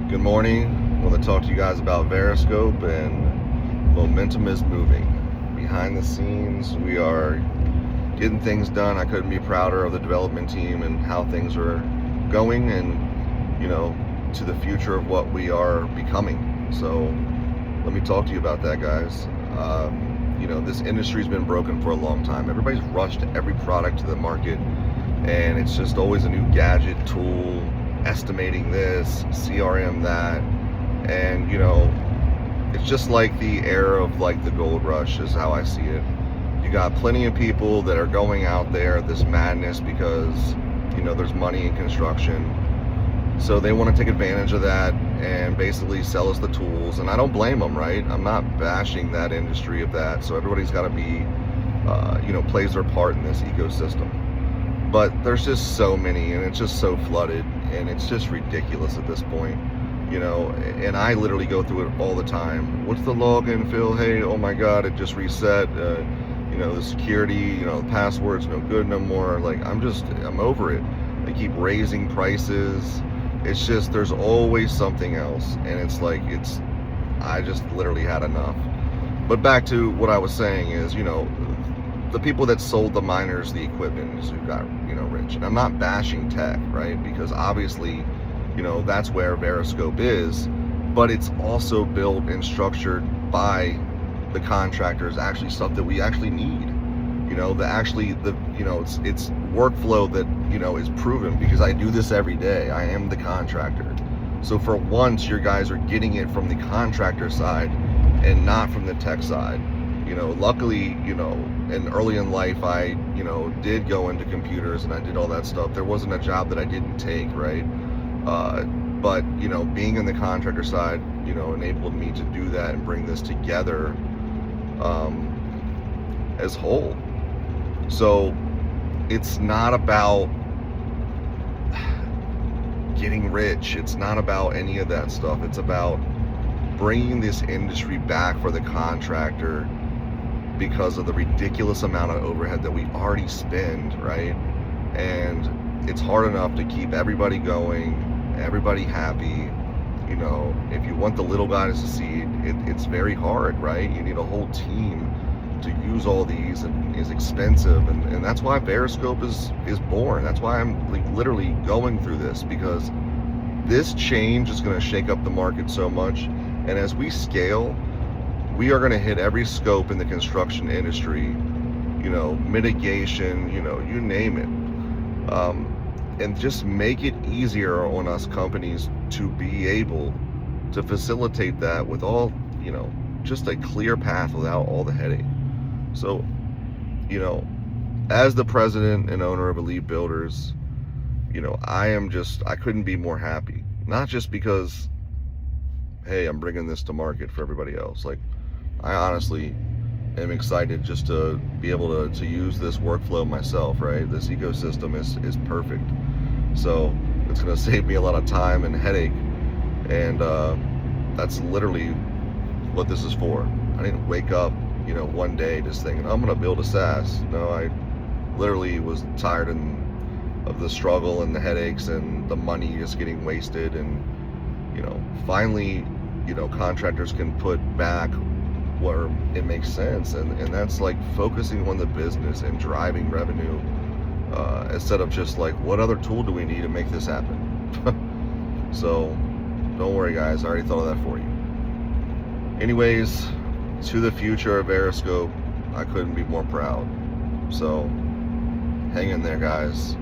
Good morning. I want to talk to you guys about VERASKOPE, and momentum is moving. Behind the scenes, we are getting things done. I couldn't be prouder of the development team and how things are going, and to the future of what we are becoming. So let me talk to you about that, guys. This industry's been broken for a long time. Everybody's rushed every product to the market, and it's just always a new gadget, tool, estimating this, CRM that, and it's just like the era of like the gold rush is how I see it. You got plenty of people that are going out there, this madness, because there's money in construction, so they want to take advantage of that and basically sell us the tools, and I don't blame them, right? I'm not bashing that industry of that. So everybody's got to be plays their part in this ecosystem, but there's just so many, and it's just so flooded, and it's just ridiculous at this point. And I literally go through it all the time. What's the login, Phil? Hey, oh my god, it just reset. The security, the password's no good no more. Like, I'm over it. They keep raising prices. It's just, there's always something else, and it's like, I just literally had enough. But back to what I was saying is, the people that sold the miners the equipment is who got rich. And I'm not bashing tech, right? Because obviously that's where VERASKOPE is, but it's also built and structured by the contractors, actually stuff that we actually need. It's workflow that is proven, because I do this every day. I am the contractor. So for once, your guys are getting it from the contractor side and not from the tech side. Luckily, and early in life, I did go into computers and I did all that stuff. There wasn't a job that I didn't take, right? But being in the contractor side enabled me to do that and bring this together as whole. So it's not about getting rich. It's not about any of that stuff. It's about bringing this industry back for the contractor, because of the ridiculous amount of overhead that we already spend, right? And it's hard enough to keep everybody going, everybody happy. If you want the little guy to succeed, it's very hard, right? You need a whole team to use all these, and is expensive, and that's why VERASKOPE is born. That's why I'm literally going through this, because this change is going to shake up the market so much, and as we scale, we are going to hit every scope in the construction industry, mitigation, you name it, and just make it easier on us companies to be able to facilitate that with all, just a clear path without all the headache. So, as the president and owner of Elite Builders, I couldn't be more happy. Not just because, hey, I'm bringing this to market for everybody else. Like, I honestly am excited just to be able to use this workflow myself, right? This ecosystem is perfect. So it's going to save me a lot of time and headache. And that's literally what this is for. I didn't wake up, one day just thinking, I'm going to build a SaaS. No, I literally was tired of the struggle and the headaches and the money just getting wasted. And, finally, contractors can put back where it makes sense, and that's like focusing on the business and driving revenue, instead of just like, what other tool do we need to make this happen? So don't worry, guys, I already thought of that for you. Anyways, to the future of VERASKOPE, I couldn't be more proud. So hang in there, guys.